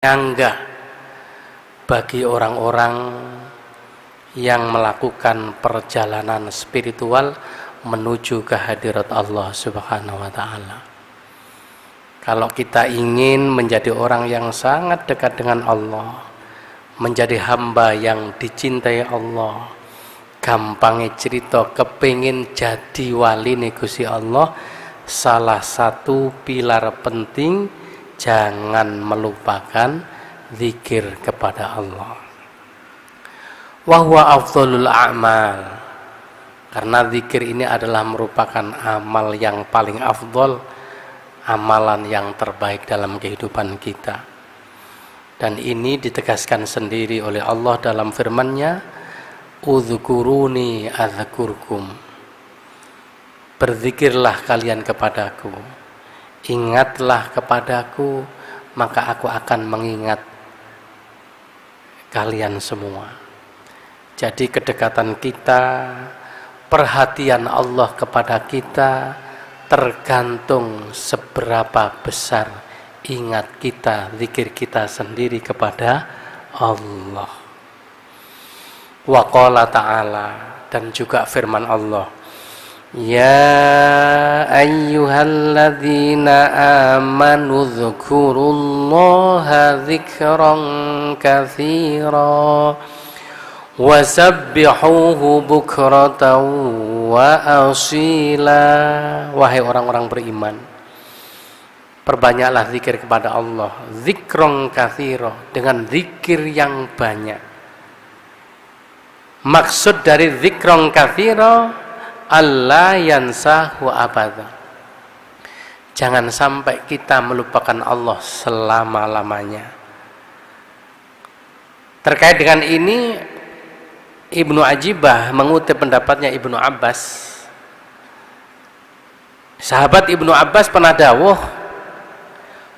Nyanggah bagi orang-orang yang melakukan perjalanan spiritual menuju kehadirat Allah Subhanahu wa ta'ala. Kalau kita ingin menjadi orang yang sangat dekat dengan Allah, menjadi hamba yang dicintai Allah, gampangnya cerita kepingin jadi wali Gusti Allah, salah satu pilar penting jangan melupakan zikir kepada Allah. Wa huwa afdhalul a'mal. Karena zikir ini adalah merupakan amal yang paling afdol, amalan yang terbaik dalam kehidupan kita. Dan ini ditegaskan sendiri oleh Allah dalam firman-Nya, "Udzkuruni adzkurkum." Berzikirlah kalian kepadaku, ingatlah kepadaku, maka aku akan mengingat kalian semua. Jadi kedekatan kita, perhatian Allah kepada kita tergantung seberapa besar ingat kita, zikir kita sendiri kepada Allah. Wa qala ta'ala, dan juga firman Allah, ya ayyuhalladzina amanu dzkurullaha dzikran katsira wasabbihuhu bukratan wa asila. Wahai orang-orang beriman, perbanyaklah zikir kepada Allah, dzikran katsira, dengan zikir yang banyak. Maksud dari dzikran katsira, Allah yansahu abada. Jangan sampai kita melupakan Allah selama-lamanya. Terkait dengan ini, Ibnu Ajibah mengutip pendapatnya Ibnu Abbas. Sahabat Ibnu Abbas pernah dawuh,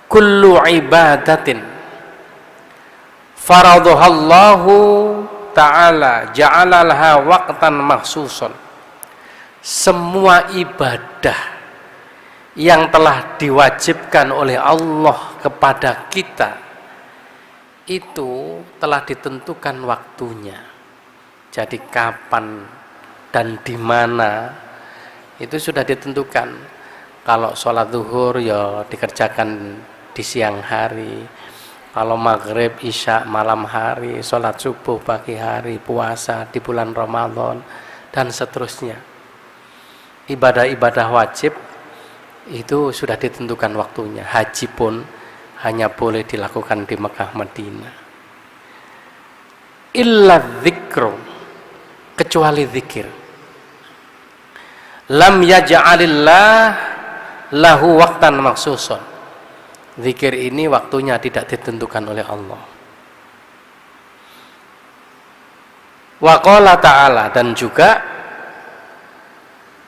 kullu ibadatin faradhahallahu ta'ala ja'alaha waqtan makhsusan. Semua ibadah yang telah diwajibkan oleh Allah kepada kita itu telah ditentukan waktunya. Jadi kapan dan di mana itu sudah ditentukan. Kalau sholat zuhur ya dikerjakan di siang hari, kalau maghrib, isya malam hari, sholat subuh pagi hari, puasa di bulan Ramadan, dan seterusnya. Ibadah-ibadah wajib itu sudah ditentukan waktunya. Haji pun hanya boleh dilakukan di Mekah Madinah. Illa dzikru, kecuali zikir. Lam yaj'alillah lahu waqtan makhsusan. Zikir ini waktunya tidak ditentukan oleh Allah. Wa qala ta'ala, dan juga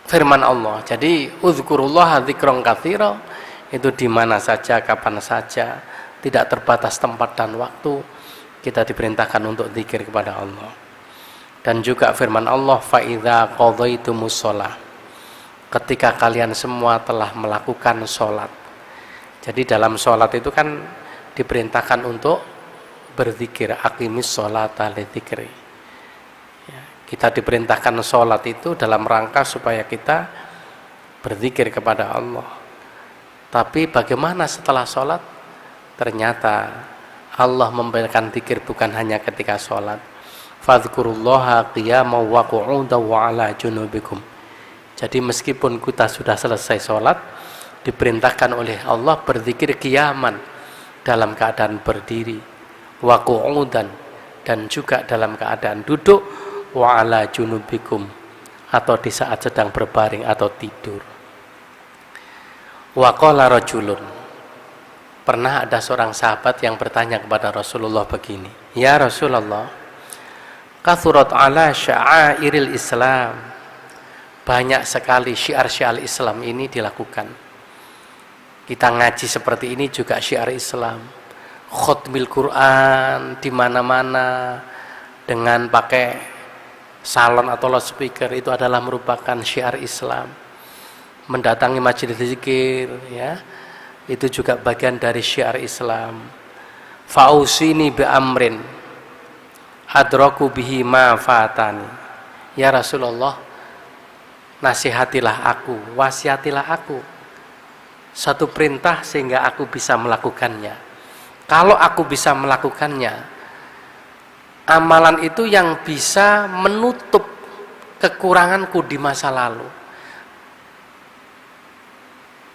firman Allah. Jadi udzkurullaha dzikran katsira, itu di mana saja, kapan saja, tidak terbatas tempat dan waktu, kita diperintahkan untuk zikir kepada Allah. Dan juga firman Allah, fa idza qadhaitumus shalah, ketika kalian semua telah melakukan sholat. Jadi dalam sholat itu kan diperintahkan untuk berzikir, aqimis sholata lidzikri. Kita diperintahkan sholat itu dalam rangka supaya kita berzikir kepada Allah. Tapi bagaimana setelah sholat? Ternyata Allah memberikan zikir bukan hanya ketika sholat. Fadhkurullaha qiyaman wa qu'udan wa ala junubikum. Jadi meskipun kita sudah selesai sholat, diperintahkan oleh Allah berzikir qiyaman, dalam keadaan berdiri, wa qu'udan, dan juga dalam keadaan duduk, wa ala junubikum, atau di saat sedang berbaring atau tidur. Wa qala rajulun, pernah ada seorang sahabat yang bertanya kepada Rasulullah begini, ya Rasulullah, kathurat ala sya'airil Islam, banyak sekali syiar-syiar Islam ini dilakukan. Kita ngaji seperti ini juga syiar Islam. Khutbil Quran di mana-mana dengan pakai salon atau loudspeaker, itu adalah merupakan syiar Islam. Mendatangi majelis zikir, ya, itu juga bagian dari syiar Islam. Fa'usini bi amrin adraku bihi ma fatani. Ya Rasulullah, nasihatilah aku, wasiatilah aku satu perintah sehingga aku bisa melakukannya. Kalau aku bisa melakukannya, amalan itu yang bisa menutup kekuranganku di masa lalu.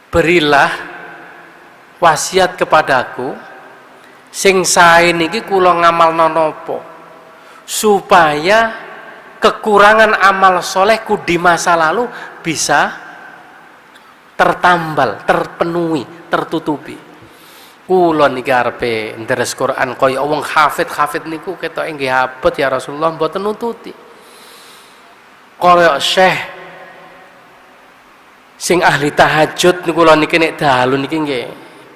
Berilah wasiat kepadaku sing sae niki kula ngamalno napa supaya kekurangan amal solehku di masa lalu bisa tertambal, terpenuhi, tertutupi. Kula niki arepe ndheres Quran kaya wong hafid niku ketoke nggih abot ya Rasulullah mboten nututi. Kaya Syekh sing ahli tahajud niku kula niki nek dalu niki nggih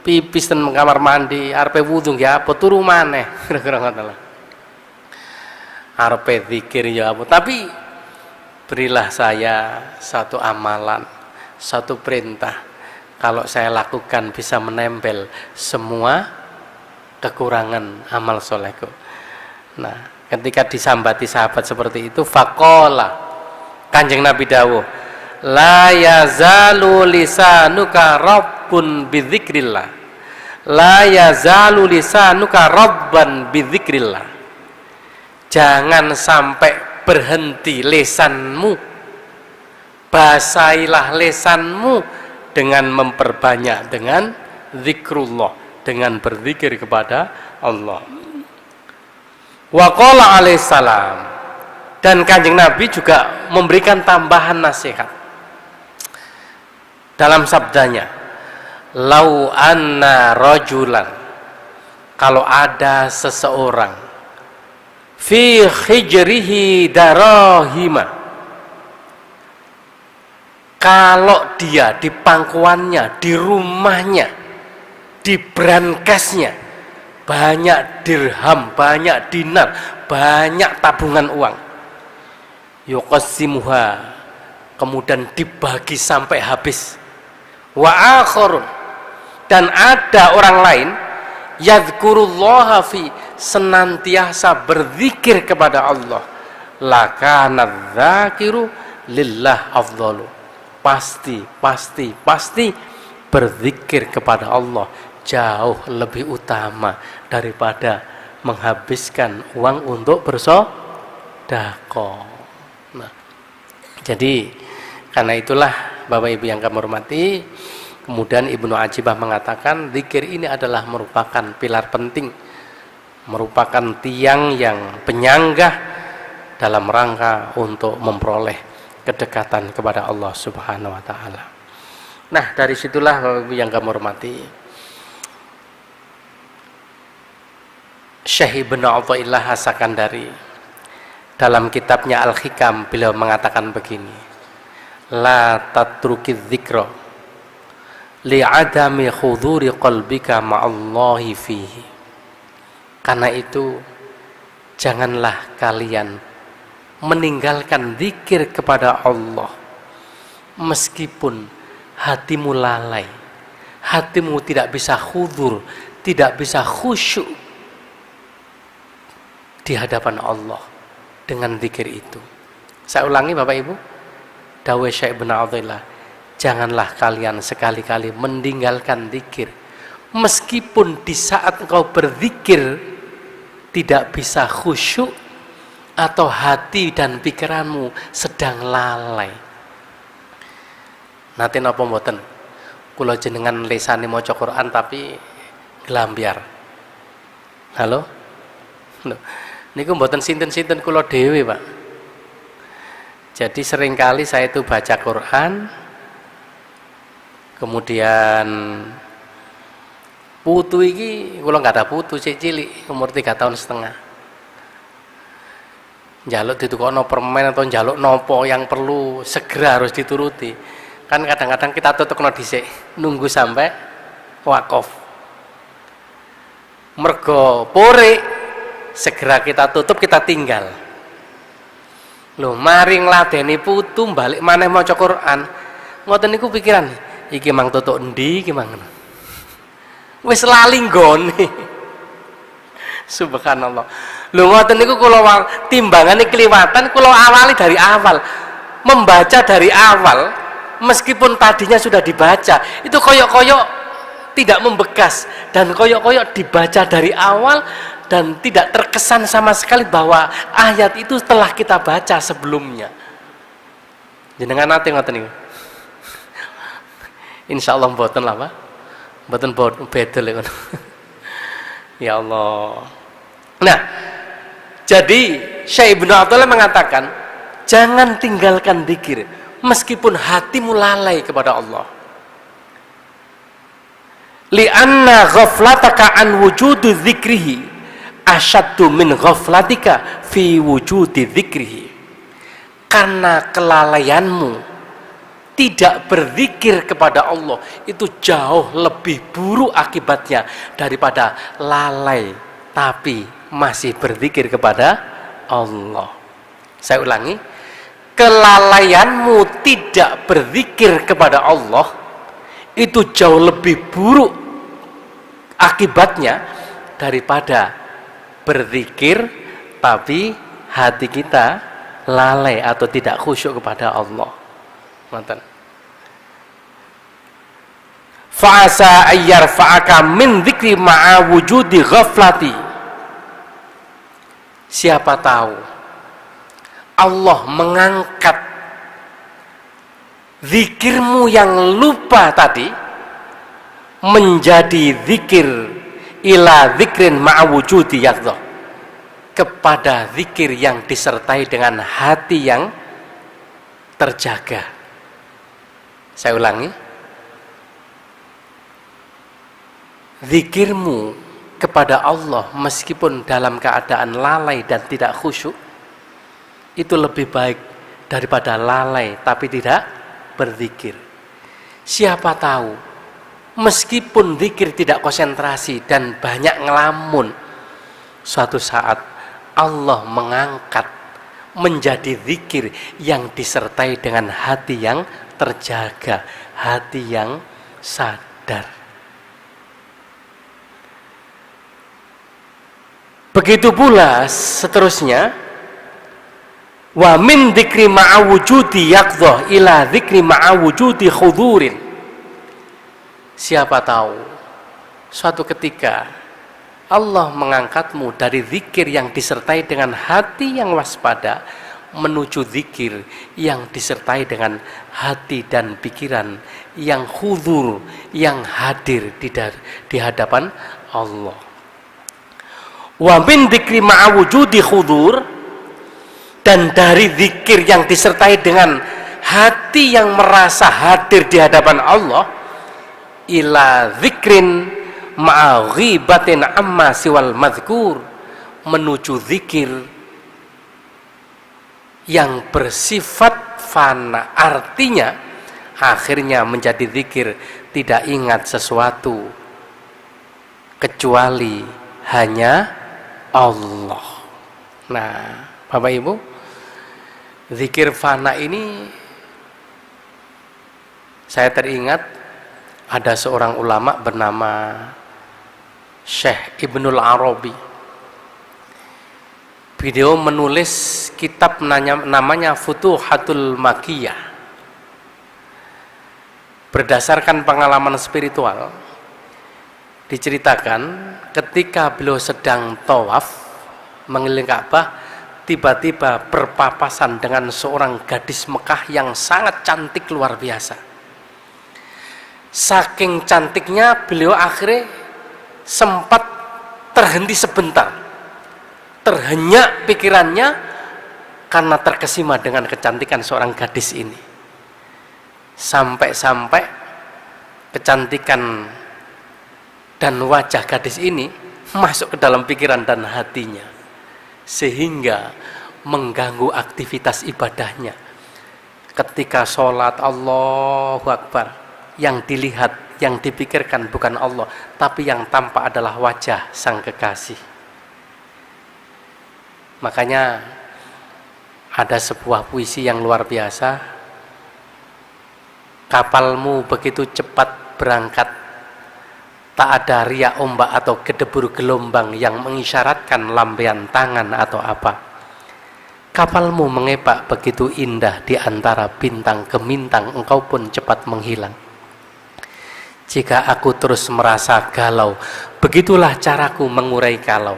pipis ten kamar mandi arepe wudu nggih abot turu maneh kira-kira ngoten lho. Arepe zikir ya abot, tapi berilah saya satu amalan, satu perintah, kalau saya lakukan bisa menempel semua kekurangan amal solehku. Nah, ketika disambati sahabat seperti itu, faqala, Kanjeng Nabi dawuh, la yazalu lisanuka rabbun bidzikrillah, la yazalu lisanuka rabban bidzikrillah. Jangan sampai berhenti lesanmu, basahilah lesanmu dengan memperbanyak dengan zikrullah, dengan berzikir kepada Allah. Wa qala alaihissalam, dan Kanjeng Nabi juga memberikan tambahan nasihat dalam sabdanya, lau anna rajulan, kalau ada seseorang fi hijrihi darahima, kalau dia di pangkuannya, di rumahnya, di brankesnya banyak dirham, banyak dinar, banyak tabungan uang, yuqassimuha, kemudian dibagi sampai habis, wa akhirun, dan ada orang lain yadhkurullaha fi, senantiasa berzikir kepada Allah, lakana dzakiru lillah afdalu, pasti berzikir kepada Allah jauh lebih utama daripada menghabiskan uang untuk bersedekah. Nah, jadi karena itulah Bapak Ibu yang kami hormati, kemudian Ibnu Ajibah mengatakan zikir ini adalah merupakan pilar penting, merupakan tiang yang penyanggah dalam rangka untuk memperoleh kedekatan kepada Allah Subhanahu wa taala. Nah, dari situlah Bapak Ibu yang kami hormati, Syekh Ibnu Athaillah As-Sakandari dalam kitabnya Al-Hikam beliau mengatakan begini, la tatrukiz dzikra li'adami huduri qalbika ma'allahi fihi. Karena itu janganlah kalian meninggalkan zikir kepada Allah meskipun hatimu lalai, hatimu tidak bisa hudur, tidak bisa khusyuk di hadapan Allah dengan zikir itu. Saya ulangi Bapak Ibu, dawuh Syekh Ibnu Athaillah, janganlah kalian sekali-kali meninggalkan zikir meskipun di saat engkau berzikir tidak bisa khusyuk atau hati dan pikiranmu sedang lalai. Nanti napa mboten kula jenengan lesane maca Quran tapi gelambiar. Halo? Niku mboten sinten-sinten kula dhewe, Pak. Jadi seringkali saya itu baca Quran, kemudian putu iki kula nggak ada putu cilik umur 3 tahun setengah. Njaluk ditukono permen atau njaluk nopo yang perlu segera harus dituruti. Kan kadang-kadang kita tutupno dhisik, nunggu sampai wakaf. Mergo pore segera kita tutup, kita tinggal. Lho, mari ngladeni putu balik maneh maca Quran. Ngoten niku pikiran, iki mang tutuk endi iki mang. Wis lali nggone. Subhanallah. Lho ngoten niku kula timbangane kliwatan, kula awali dari awal. Membaca dari awal meskipun tadinya sudah dibaca, itu koyok-koyok tidak membekas dan koyok-koyok dibaca dari awal dan tidak terkesan sama sekali bahwa ayat itu telah kita baca sebelumnya. Jenengan nate ngoten niku. Insyaallah mboten lah, Pak. Mboten bedel ya. Ya Allah. Nah, jadi Syekh Ibnu Athaillah mengatakan, jangan tinggalkan zikir meskipun hatimu lalai kepada Allah. Li'anna ghaflataka an wujudi dzikrihi asyaddu min ghaflatika fi wujudi dzikrihi. Karena kelalaianmu tidak berzikir kepada Allah itu jauh lebih buruk akibatnya daripada lalai tapi masih berzikir kepada Allah. Saya ulangi, kelalaianmu tidak berzikir kepada Allah itu jauh lebih buruk akibatnya daripada berzikir tapi hati kita lalai atau tidak khusyuk kepada Allah. Mantan. Fa'asa ayyar fa'aka min dzikri ma'a wujudi ghaflati. Siapa tahu Allah mengangkat zikirmu yang lupa tadi menjadi zikir ila dzikrin ma'a wujudi yaqdha, kepada zikir yang disertai dengan hati yang terjaga. Saya ulangi, zikirmu kepada Allah meskipun dalam keadaan lalai dan tidak khusyuk itu lebih baik daripada lalai tapi tidak berzikir. Siapa tahu meskipun zikir tidak konsentrasi dan banyak ngelamun, suatu saat Allah mengangkat menjadi zikir yang disertai dengan hati yang terjaga, hati yang sadar. Begitu pula seterusnya, wa min dzikri ma'a wujudi yaqdha ila dzikri ma'a wujudi khudurin. Siapa tahu suatu ketika Allah mengangkatmu dari zikir yang disertai dengan hati yang waspada menuju zikir yang disertai dengan hati dan pikiran yang khudur, yang hadir di hadapan Allah. Wa min dzikri ma'a wujudi khudur, dan dari zikir yang disertai dengan hati yang merasa hadir di hadapan Allah, ila zikrin ma'a ghibatin amma siwal madhkur, menuju zikir yang bersifat fana, artinya akhirnya menjadi zikir tidak ingat sesuatu kecuali hanya Allah. Nah, Bapak Ibu, zikir fana ini saya teringat ada seorang ulama bernama Syekh Ibnul Arabi. Beliau menulis kitab namanya Futuhatul Makkiyah. Berdasarkan pengalaman spiritual, diceritakan ketika beliau sedang tawaf mengelilingi Ka'bah, tiba-tiba berpapasan dengan seorang gadis Mekah yang sangat cantik luar biasa. Saking cantiknya beliau akhirnya sempat terhenti sebentar, terhenyak pikirannya karena terkesima dengan kecantikan seorang gadis ini. Sampai-sampai kecantikan dan wajah gadis ini masuk ke dalam pikiran dan hatinya, sehingga mengganggu aktivitas ibadahnya. Ketika sholat, Allahu Akbar, yang dilihat, yang dipikirkan bukan Allah, tapi yang tampak adalah wajah sang kekasih. Makanya ada sebuah puisi yang luar biasa. Kapalmu begitu cepat berangkat, Tak ada riak ombak atau gedebur gelombang yang mengisyaratkan lambaian tangan atau apa. Kapalmu mengepak begitu indah di antara bintang gemintang, engkau pun cepat menghilang. Jika aku terus merasa galau, begitulah caraku mengurai kalau.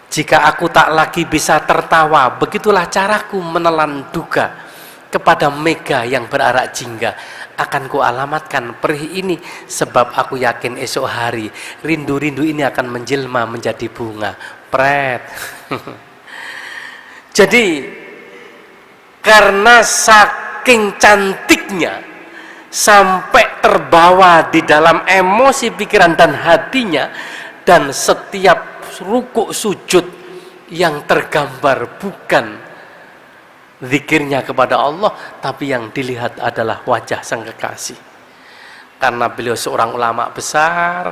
Jika aku tak lagi bisa tertawa, begitulah caraku menelan duka. Kepada mega yang berarak jingga akan kualamatkan perih ini, sebab aku yakin esok hari rindu-rindu ini akan menjelma menjadi bunga. Pret. Jadi karena saking cantiknya sampai terbawa di dalam emosi pikiran dan hatinya, dan setiap rukuk sujud yang tergambar bukan zikirnya kepada Allah, tapi yang dilihat adalah wajah sang kekasih. Karena beliau seorang ulama besar,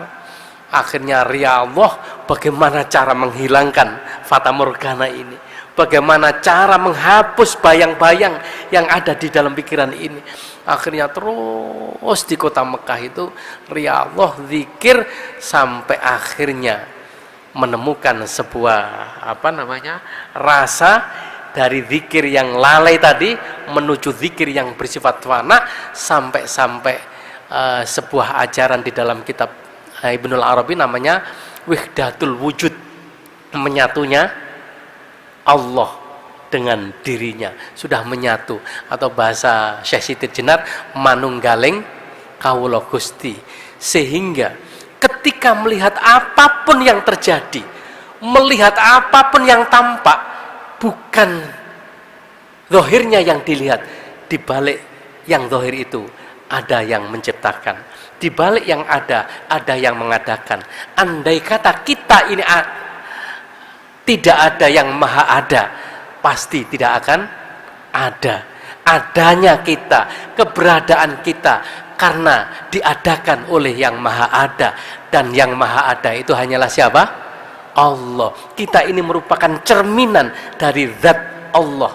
akhirnya riyadhah bagaimana cara menghilangkan fata morgana ini, bagaimana cara menghapus bayang-bayang yang ada di dalam pikiran ini. Akhirnya terus di kota Mekah itu riyadhah zikir sampai akhirnya menemukan sebuah rasa dari zikir yang lalai tadi menuju zikir yang bersifat fana, sampai sebuah ajaran di dalam kitab Ibnul Arabi namanya Wihdatul Wujud, menyatunya Allah dengan dirinya, sudah menyatu, atau bahasa Syekh Siti Jenar manunggaling kawula Gusti. Sehingga ketika melihat apapun yang terjadi, melihat apapun yang tampak, bukan zahirnya yang dilihat, di balik yang zahir itu ada yang menciptakan, di balik yang ada yang mengadakan. Andai kata kita ini tidak ada yang maha ada, pasti tidak akan ada. Adanya kita, keberadaan kita karena diadakan oleh yang maha ada, dan yang maha ada itu hanyalah siapa? Allah. Kita ini merupakan cerminan dari zat Allah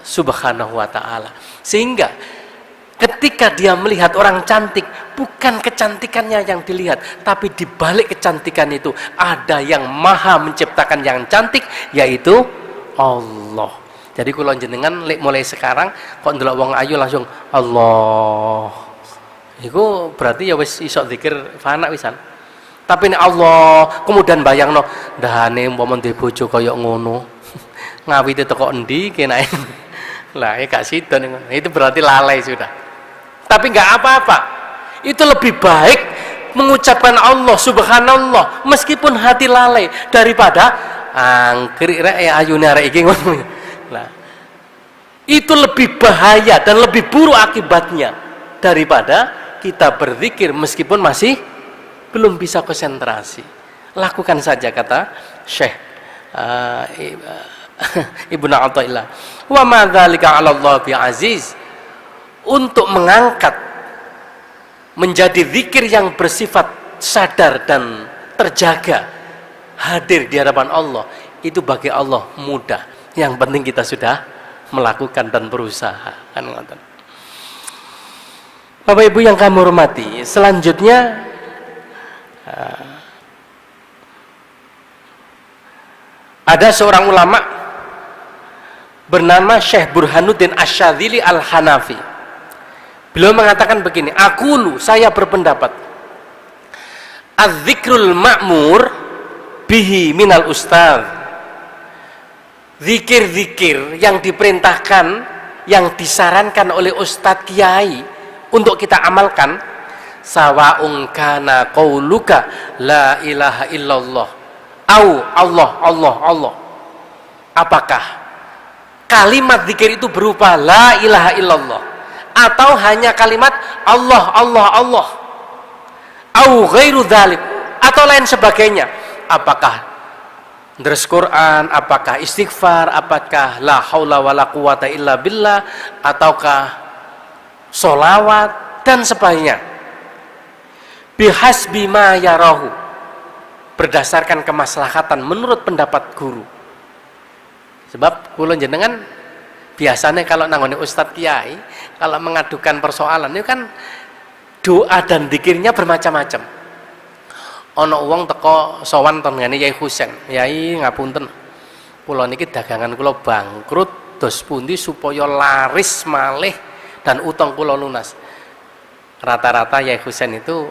Subhanahu wa ta'ala. Sehingga ketika dia melihat orang cantik, bukan kecantikannya yang dilihat, tapi di balik kecantikan itu ada yang maha menciptakan yang cantik, yaitu Allah. Jadi kalau jenengan mulai sekarang kok ndelok wong ayu langsung Allah, itu berarti ya wis iso zikir fana wisan. Tapi nek Allah kemudian bayangno ndahane umpama ndek bojo kaya ngono, ngawiti teko endi kenake. Lah ya gak sida itu berarti lalai sudah. Tapi enggak apa-apa. Itu lebih baik mengucapkan Allah subhanallah meskipun hati lalai daripada angkrik rek ayune arek iki ngono. Lah itu lebih bahaya dan lebih buruk akibatnya daripada kita berzikir meskipun masih belum bisa konsentrasi. Lakukan saja, kata Syekh Ibnu Athaillah. Wa ma dzalika 'ala Allah bi aziz. Untuk mengangkat menjadi zikir yang bersifat sadar dan terjaga, hadir di hadapan Allah, itu bagi Allah mudah. Yang penting kita sudah melakukan dan berusaha. Kan ngoten. Bapak Ibu yang kami hormati, selanjutnya ada seorang ulama bernama Syekh Burhanuddin Asy-Syadzili Al-Hanafi. Beliau mengatakan begini, saya berpendapat, az-zikrul ma'mur bihi minal ustaz. Zikir-zikir yang diperintahkan, yang disarankan oleh ustadz kiai untuk kita amalkan, sawa'un kana qauluka la ilaha illallah au Allah. Apakah kalimat zikir itu berupa la ilaha illallah atau hanya kalimat Allah au ghairu dzalik atau lain sebagainya? Apakah deres Quran, apakah istighfar, apakah la haula wala quwata illa billah, ataukah solawat dan sebagainya. Bihasbi ma yarahu, berdasarkan kemaslahatan menurut pendapat guru. Sebab kula jenengan biasanya kalau nangone ustadz kiai, kalau mengadukan persoalan itu kan doa dan zikirnya bermacam-macam. ana wong teko sowan ten ngene Yai Husain, Yai ngapunten kula niki dagangan kula bangkrut, dos pundi supaya laris malih dan utang kula lunas. Rata-rata Yai Husain itu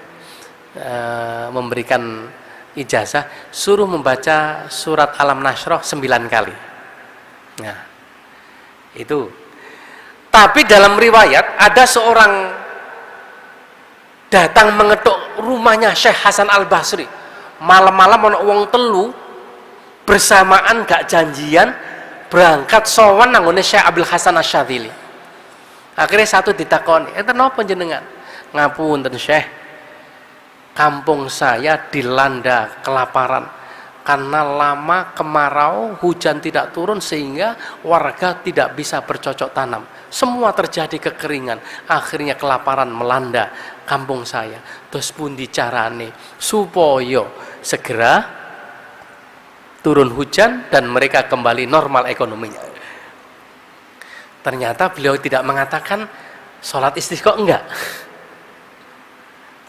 memberikan ijazah suruh membaca surat Alam Nasroh 9 kali. Nah, itu. Tapi dalam riwayat ada seorang datang mengetuk rumahnya Syekh Hasan Al-Basri. Malam-malam ana wong telu bersamaan gak janjian berangkat sowan nanggone Syekh Abdul Hasan Asy-Syadzili. Akhirnya satu ditakoni, "Enten napa jenengan?" "Ngapunten Syekh, kampung saya dilanda kelaparan karena lama kemarau, hujan tidak turun sehingga warga tidak bisa bercocok tanam. Semua terjadi kekeringan, akhirnya kelaparan melanda kampung saya. Terus pundi carane supaya segera turun hujan dan mereka kembali normal ekonominya?" Ternyata beliau tidak mengatakan sholat istisqa, enggak.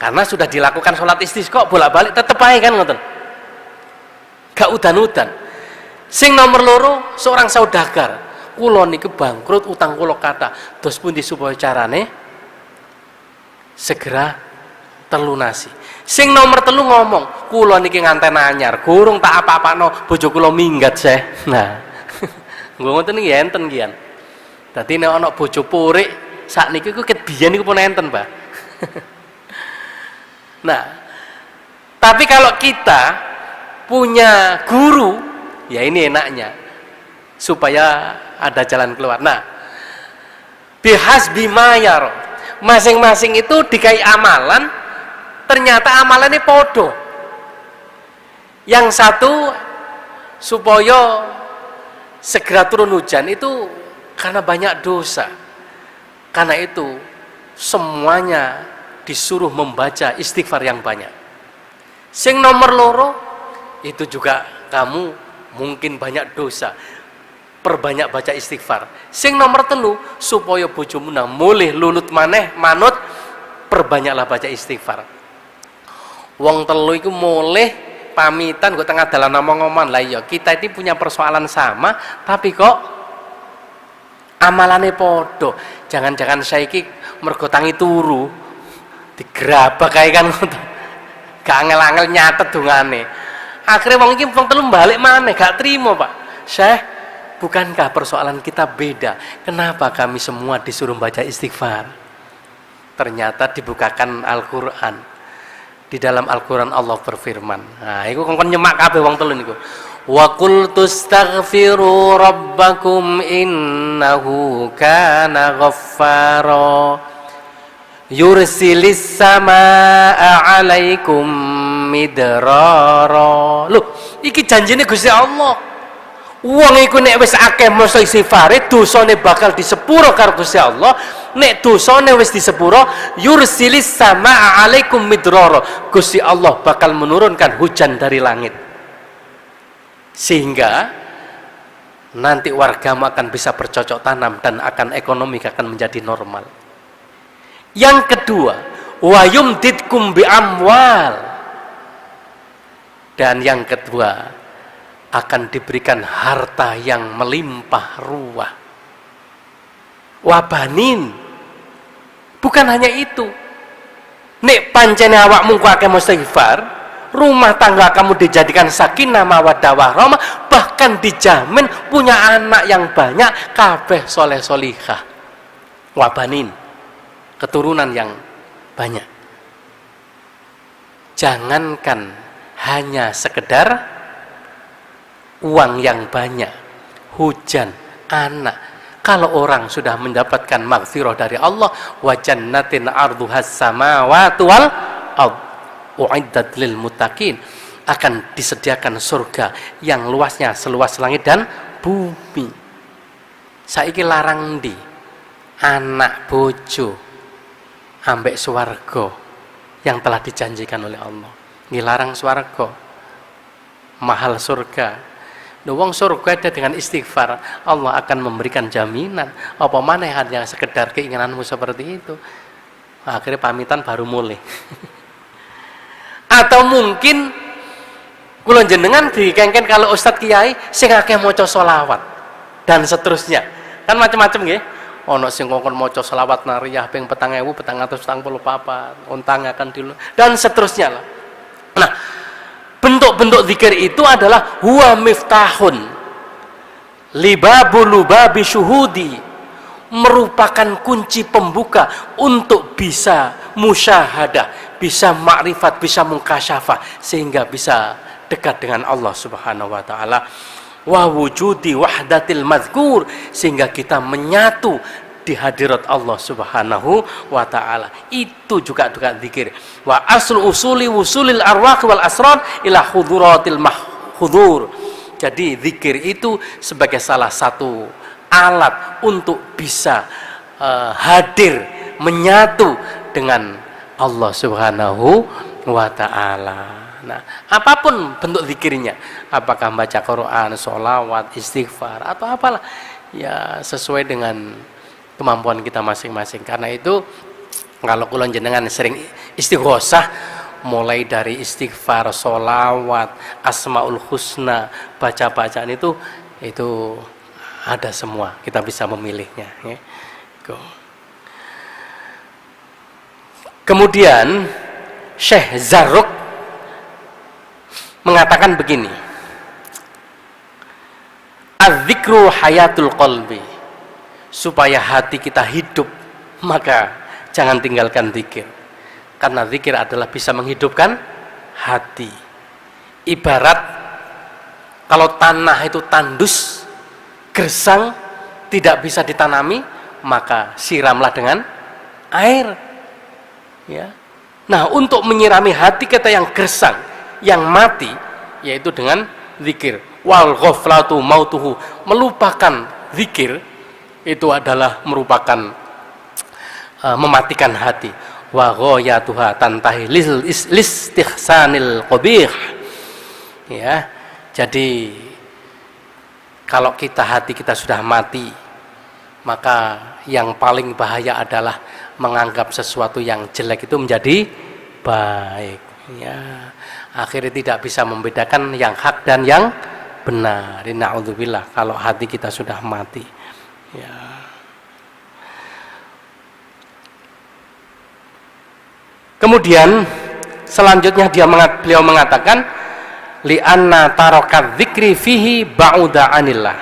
Karena sudah dilakukan sholat istisqa bolak-balik tetep ae kan ngoten. Gak udan-udan. Sing nomor loro seorang saudagar, kula niki bangkrut, utang kula kathah, terus pundi supaya carane segera terlunasi. Sing nomor telu ngomong, kula niki nganten anyar, gurung tak apa-apano, bojo kula minggat Syekh. Nah, nggo ngoten niki enten kian. Dadi nek ana bojo purik sakniki ku ket biyen niku pun enten, Pak. Nah, tapi kalau kita punya guru, ya ini enaknya supaya ada jalan keluar. Nah, bihasbi mayar, masing-masing itu dikai amalan, ternyata amalannya podo. Yang satu supaya segera turun hujan itu karena banyak dosa. Karena itu semuanya disuruh membaca istighfar yang banyak. Sing nomor loro itu juga kamu mungkin banyak dosa, perbanyak baca istighfar. Sing nomor telu supaya bojomu mulih lulut maneh manut, perbanyaklah baca istighfar. Wong telu iku mulih pamitan kok tengah dalan ngomong-ngomongan. Lah iya, kita ini punya persoalan sama tapi kok amalane podo. Jangan-jangan saiki mergo tangi turu digerabak kae kan ngoten. Gak angel-angel nyatet dongane. Akhirnya wong iki wong telu balik maneh gak trimo, Pak. Syekh, bukankah persoalan kita beda? Kenapa kami semua disuruh baca istighfar? Ternyata dibukakan Al-Qur'an. Di dalam Al-Qur'an Allah berfirman. Nah, iku kongkon nyemak kabeh wong telu niku. Wa qul tastaghfiru rabbakum innahu kana ghaffara yursilis samaa 'alaikum midrara. Loh, iki janjine Gusti Allah. Wong iku nek wis akeh maca istighfare, dosane bakal disepuro karo Gusti Allah. Nek dosane wis disepuro, yursilis samaa 'alaikum midrara. Gusti Allah bakal menurunkan hujan dari langit. Sehingga nanti wargamu akan bisa bercocok tanam dan akan ekonomi akan menjadi normal. Yang kedua, wa yumditkum bi amwal. Dan yang kedua, akan diberikan harta yang melimpah ruah. Wabanin. Bukan hanya itu. Nek pancene awakmu ku akeh istighfar, rumah tangga kamu dijadikan sakinah mawaddah warahmah, bahkan dijamin punya anak yang banyak, kabeh soleh solihah. Wabanin. Keturunan yang banyak. Jangankan hanya sekedar uang yang banyak, hujan, anak. Kalau orang sudah mendapatkan maghfirah dari Allah, wa jannatin ardhuhas samawati wal ardh uiddat lil muttaqin, akan disediakan surga yang luasnya seluas langit dan bumi. Saiki larang ndi anak bojo ambek swarga yang telah dijanjikan oleh Allah. Ngilarang swarga, mahal surga. Wong surga ada dengan istighfar, Allah akan memberikan jaminan. Apa mana hanya sekedar keinginanmu seperti itu. Akhirnya pamitan baru mulai. Atau mungkin kula jenengan dikengken kalau Ustadz Kiai sing akeh maca sholawat dan seterusnya. Kan macam-macam nggih. Ana sing kongkon maca sholawat nariyah ping 4.444, untang akan dulu dan seterusnya lah. Nah, bentuk-bentuk zikir itu adalah huwa miftahun libabulubabi syuhudi, merupakan kunci pembuka untuk bisa musyahadah, bisa makrifat, bisa mukasyafah, sehingga bisa dekat dengan Allah Subhanahu wa taala. Wa wujudi wahdatil mazkur, sehingga kita menyatu di hadirat Allah Subhanahu wa taala. Itu juga zikir. Wa aslu usuli wusulil arwah wal asrar ila huduratil mahhudur. Jadi zikir itu sebagai salah satu alat untuk bisa hadir, menyatu dengan Allah Subhanahu wa taala. Nah, apapun bentuk zikirnya, apakah baca Quran, sholawat, istighfar atau apalah, ya sesuai dengan kemampuan kita masing-masing. Karena itu kalau kula jenengan sering istighosah, mulai dari istighfar, sholawat, asmaul husna, baca-bacaan itu ada semua, kita bisa memilihnya ya. Kemudian Syekh Zarruq mengatakan begini, az-zikru hayatul qalbi, supaya hati kita hidup maka jangan tinggalkan zikir, karena zikir adalah bisa menghidupkan hati. Ibarat kalau tanah itu tandus, gersang, tidak bisa ditanami, maka siramlah dengan air ya. Nah, untuk menyirami hati kita yang gersang, yang mati, yaitu dengan zikir. Wal ghaflatu mautuhu, melupakan zikir itu adalah merupakan mematikan hati. Wa ghayatuha tantahi listihsanil qabih ya. Jadi kalau hati kita sudah mati, maka yang paling bahaya adalah menganggap sesuatu yang jelek itu menjadi baik ya. Akhirnya tidak bisa membedakan yang hak dan yang benar. Na'udzubillah kalau hati kita sudah mati ya. Kemudian selanjutnya beliau mengatakan li'anna tarakat dzikri fihi ba'uda anillah,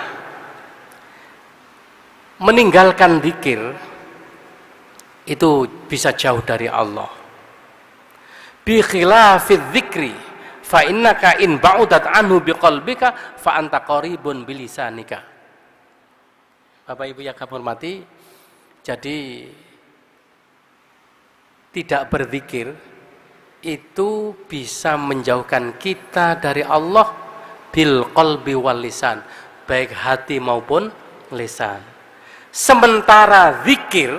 meninggalkan zikir itu bisa jauh dari Allah. Bi khilafiz dzikri fa innaka in ba'udat anhu biqalbika fa anta qaribun bilisanika. Bapak Ibu yang kami hormati, jadi tidak berzikir itu bisa menjauhkan kita dari Allah bil qalbi wal lisan, baik hati maupun lisan. Sementara zikir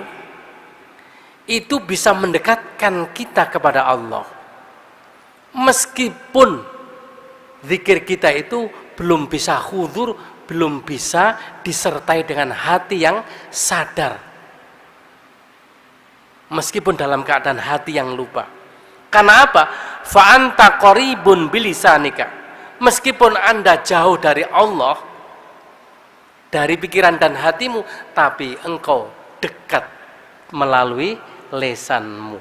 itu bisa mendekatkan kita kepada Allah, meskipun zikir kita itu belum bisa khudur, belum bisa disertai dengan hati yang sadar, meskipun dalam keadaan hati yang lupa. Karena apa? Fa anta qaribun bilisanika, meskipun Anda jauh dari Allah, dari pikiran dan hatimu, tapi engkau dekat melalui lesanmu.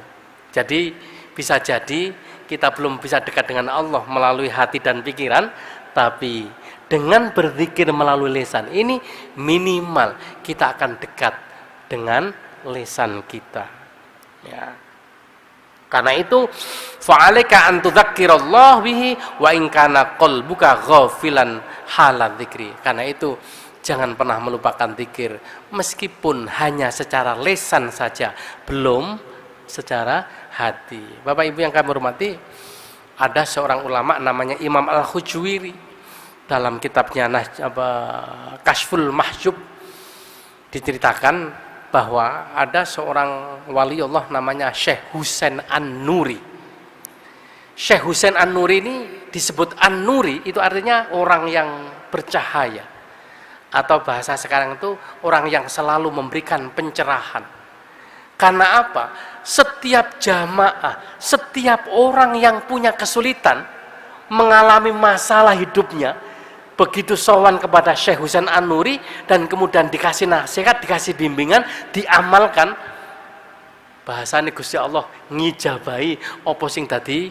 Jadi bisa jadi kita belum bisa dekat dengan Allah melalui hati dan pikiran, tapi dengan berzikir melalui lesan ini minimal kita akan dekat dengan lesan kita ya. Karena itu fa'alaika an tudzakkirallah bihi wa in kana qalbuka ghafilan halat dzikri. Karena itu jangan pernah melupakan zikir meskipun hanya secara lesan saja, belum secara hati. Bapak Ibu yang kami hormati, ada seorang ulama namanya Imam Al-Khujwiri, dalam kitabnya Kashful Mahjub diceritakan bahwa ada seorang wali Allah namanya Syekh Husain An-Nuri. Syekh Husain An-Nuri ini disebut An-Nuri, itu artinya orang yang bercahaya, atau bahasa sekarang itu orang yang selalu memberikan pencerahan. Karena apa? Setiap jamaah, setiap orang yang punya kesulitan, mengalami masalah hidupnya, begitu sowan kepada Syekh Husain An-Nuri dan kemudian dikasih nasihat, dikasih bimbingan, diamalkan, bahasane Gusti Allah ngijabahi apa sing dadi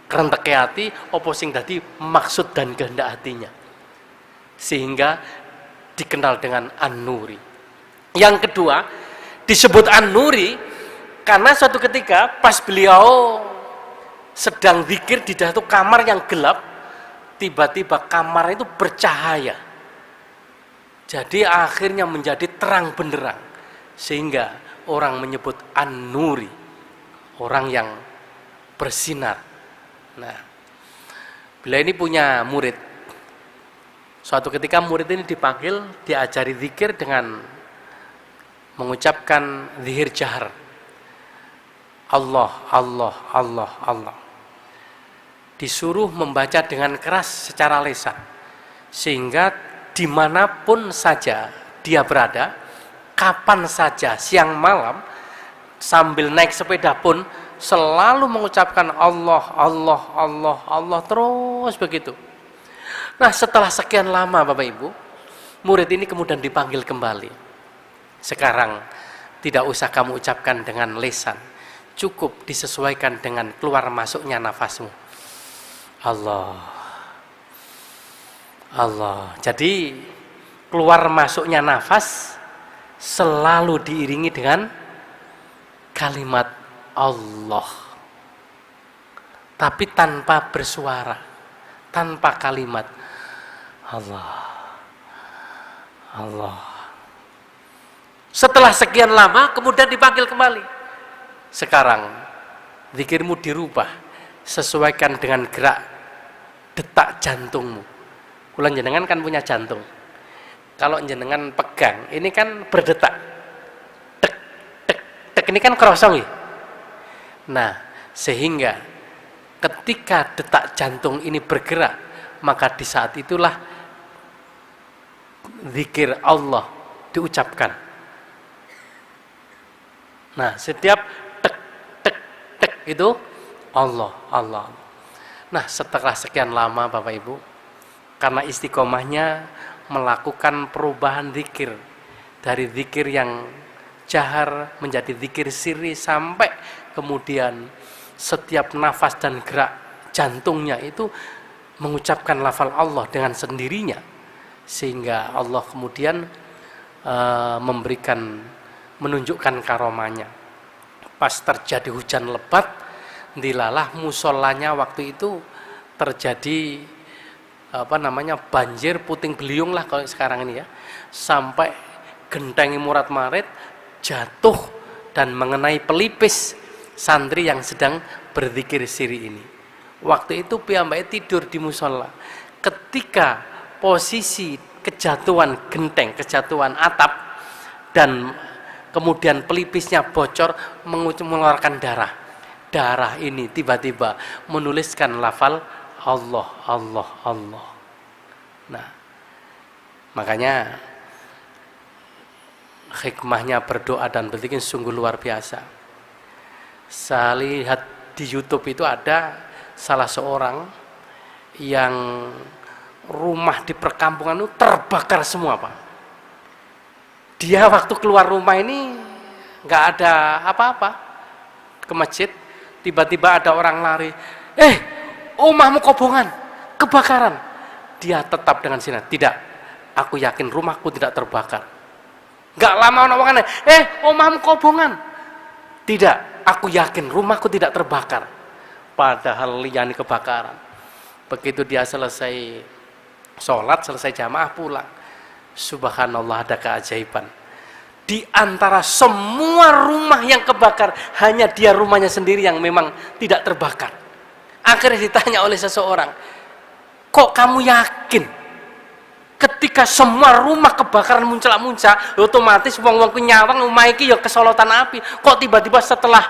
krenteke ati, apa sing dadi maksud dan kehendak hatinya, sehingga dikenal dengan An-Nuri. Yang kedua, disebut An-Nuri karena suatu ketika pas beliau sedang zikir di satu kamar yang gelap, tiba-tiba kamar itu bercahaya. Jadi akhirnya menjadi terang benderang, sehingga orang menyebut An-Nuri, orang yang bersinar. Nah, beliau ini punya murid. Suatu ketika murid ini dipanggil, diajari zikir dengan mengucapkan zikir jahar. Allah, Allah, Allah, Allah. Disuruh membaca dengan keras secara lisan, sehingga dimanapun saja dia berada, kapan saja, siang malam, sambil naik sepeda pun selalu mengucapkan Allah, Allah, Allah, Allah, terus begitu. Nah, setelah sekian lama Bapak Ibu, murid ini kemudian dipanggil kembali. Sekarang tidak usah kamu ucapkan dengan lisan, cukup disesuaikan dengan keluar masuknya nafasmu. Allah, Allah. Jadi keluar masuknya nafas selalu diiringi dengan kalimat Allah, tapi tanpa bersuara, tanpa kalimat Allah, Allah. Setelah sekian lama kemudian dipanggil kembali. Sekarang zikirmu dirubah, sesuaikan dengan gerak detak jantungmu. Kula jenengan kan punya jantung. Kalau jenengan pegang, ini kan berdetak. Tek, tek, tek, ini kan kerosong ya. Nah, sehingga ketika detak jantung ini bergerak, maka di saat itulah zikir Allah diucapkan. Nah, setiap tek, tek, tek itu Allah, Allah. Nah, setelah sekian lama Bapak Ibu, karena istiqomahnya melakukan perubahan zikir dari zikir yang jahar menjadi zikir sirri, sampai kemudian setiap nafas dan gerak jantungnya itu mengucapkan lafal Allah dengan sendirinya, sehingga Allah kemudian menunjukkan karomahnya. Pas terjadi hujan lebat, dilalah musolanya waktu itu terjadi banjir puting beliung lah kalau sekarang ini ya, sampai gentengi Murad Marid jatuh dan mengenai pelipis santri yang sedang berzikir siri ini. Waktu itu piyambake tidur di musola. Ketika posisi kejatuhan genteng, kejatuhan atap, dan kemudian pelipisnya bocor mengeluarkan darah. Darah ini tiba-tiba menuliskan lafal Allah, Allah, Allah. Nah, makanya hikmahnya berdoa dan berzikir sungguh luar biasa. Saya lihat di YouTube itu ada salah seorang yang rumah di perkampungan itu terbakar semua, Pak. Dia waktu keluar rumah ini nggak ada apa-apa, ke masjid, tiba-tiba ada orang lari, omahmu kobongan, kebakaran. Dia tetap dengan sinar, tidak, aku yakin rumahku tidak terbakar. Nggak lama orang omahmu kobongan, tidak, aku yakin rumahku tidak terbakar. Padahal liyane kebakaran. Begitu dia selesai sholat, selesai jamaah pulang, subhanallah, ada keajaiban. Di antara semua rumah yang kebakar, hanya dia rumahnya sendiri yang memang tidak terbakar. Akhirnya ditanya oleh seseorang, kok kamu yakin? Ketika semua rumah kebakaran muncul-muncul, otomatis wong-wong nyawang omah iki ya kesolotan api. Kok tiba-tiba setelah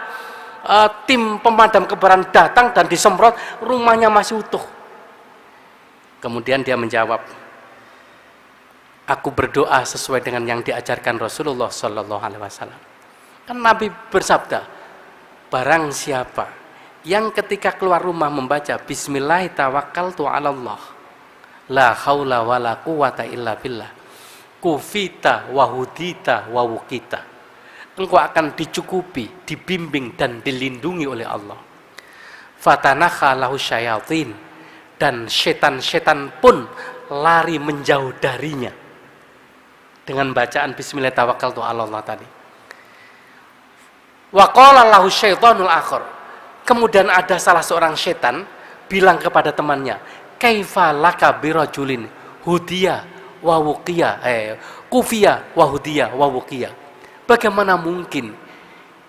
tim pemadam kebakaran datang dan disemprot, rumahnya masih utuh? Kemudian dia menjawab, aku berdoa sesuai dengan yang diajarkan Rasulullah Sallallahu Alaihi Wasallam. Kan Nabi bersabda, barang siapa yang ketika keluar rumah membaca Bismillah tawakkaltu 'alallah la haula wala quwata illa billah kufita wa hudita wa wukita, engkau akan dicukupi, dibimbing dan dilindungi oleh Allah. Fatanakha lahu syayatin, dan setan-setan pun lari menjauh darinya dengan bacaan Bismillah tawakkaltu 'alallah tadi. Wa qala lahu syaitanul akhar, kemudian ada salah seorang setan bilang kepada temannya, kaifa laka birajulin hudiya wa wuqiya kufiya wa hudiya wa wuqiya, bagaimana mungkin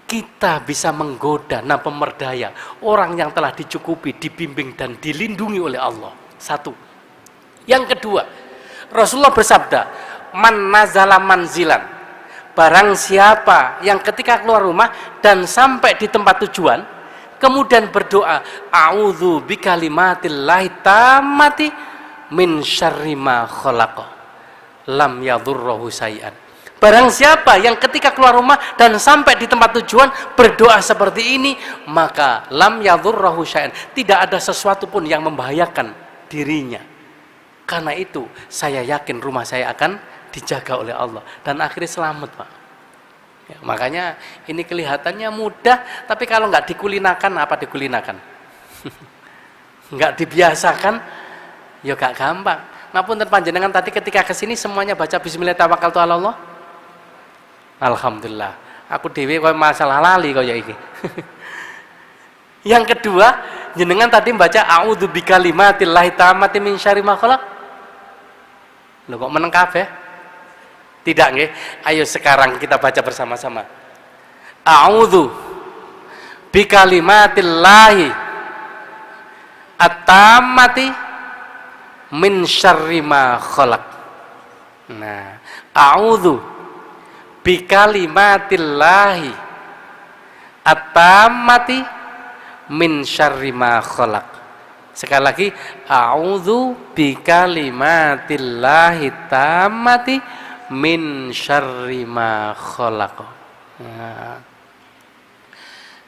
kita bisa menggoda, pemerdaya orang yang telah dicukupi, dibimbing dan dilindungi oleh Allah. Satu. Yang kedua, Rasulullah bersabda, man nazala manzilan, barang siapa yang ketika keluar rumah dan sampai di tempat tujuan kemudian berdoa, a'udzu bikalimatillahi tammati min syarri ma khalaqa lam yadhurruhu syai'an. Barang siapa yang ketika keluar rumah dan sampai di tempat tujuan berdoa seperti ini, maka lam yadhurruhu syai'an, tidak ada sesuatu pun yang membahayakan dirinya. Karena itu saya yakin rumah saya akan dijaga oleh Allah dan akhirnya selamat, Pak. Ya, makanya ini kelihatannya mudah, tapi kalau nggak dikulinakan, apa dikulinakan? Nggak dibiasakan, ya gak gampang. Ngapunten panjenengan tadi ketika kesini semuanya baca Bismillah tawakkaltu 'alallah. Alhamdulillah. Aku dhewe koyo masalah lali kaya iki. Yang kedua, jenengan tadi baca a'udzu bikalimatillahi tammati min syarri ma khalaq. Lho kok meneng kabeh? Tidak nggih? Ayo sekarang kita baca bersama-sama. A'udzu bikalimatillahi at-tammati min syarri ma khalaq. Nah, a'udzu bikalimatillahi at-tammati min syarri ma khalaq. Sekali lagi, a'udzu bikalimatillahi tammati min syarri ma khalaq.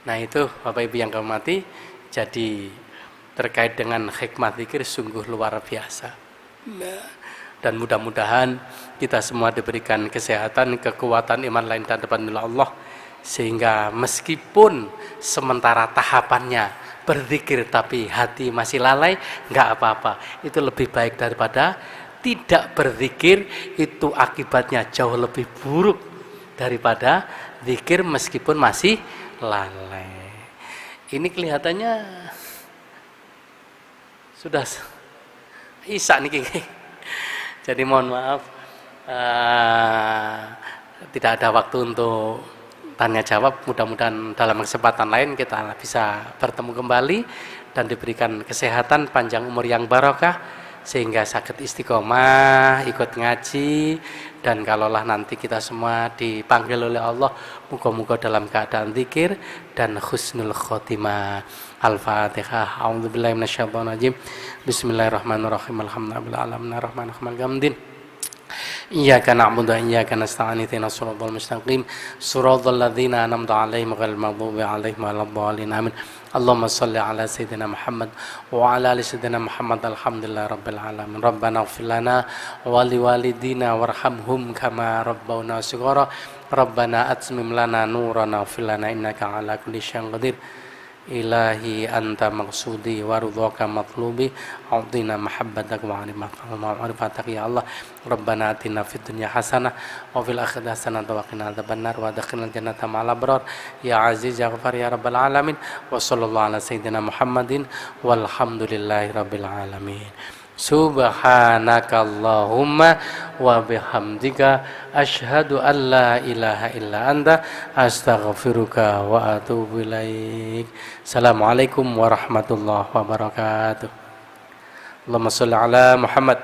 Nah itu Bapak Ibu yang kami hormati, jadi terkait dengan hikmah zikir sungguh luar biasa. Dan mudah-mudahan kita semua diberikan kesehatan, kekuatan, iman lain dan depan Allah, sehingga meskipun sementara tahapannya berzikir tapi hati masih lalai, nggak apa-apa. Itu lebih baik daripada tidak berzikir, itu akibatnya jauh lebih buruk daripada zikir meskipun masih lalai. Ini kelihatannya sudah isak nih. Jadi mohon maaf, tidak ada waktu untuk tanya jawab. Mudah-mudahan dalam kesempatan lain kita bisa bertemu kembali dan diberikan kesehatan, panjang umur yang barokah, sehingga sakit istiqomah ikut ngaji, dan kalaulah nanti kita semua dipanggil oleh Allah, muka-muka dalam keadaan zikir dan husnul khotimah. Al-Fatihah. A'udzubillahi minasyaitonir rajim. Bismillahirrahmanirrahim. Alhamdulillahirabbil alamin arrahmanirrahim gamdin. Iyyaka na'budu wa iyyaka nasta'in ihdinas siratal mustaqim siratal ladzina an'amta 'alaihim ghairil maghdubi 'alaihim waladdallin. Amin. Allahumma shalli ala sayyidina Muhammad wa ala ali sayyidina Muhammad. Alhamdulillahi rabbil alamin. Rabbana ighfir lana wa liwalidina warhamhum kama rabbawna shighara. Rabbana atmim lana nurana waghfir lana innaka ala kulli syai'in qadir. Ilahi anta maqsudi wa ridhaka matlubi a'tina mahabbatak wa ma'rifatak ya Allah. Rabbana atina fid dunya hasanah wa fil akhirati hasanah wa qina adzabannar wa adkhilna jannata ma'al abrar ya aziz ya ghafar ya rabbal alamin. Wa sallallahu ala sayyidina Muhammadin walhamdulillahi rabbil alamin. Subhanakallahumma wa bihamdika asyhadu an la ilaha illa anta astaghfiruka wa atubu ilaik. Assalamualaikum warahmatullahi wabarakatuh. Allahumma shalli ala Muhammad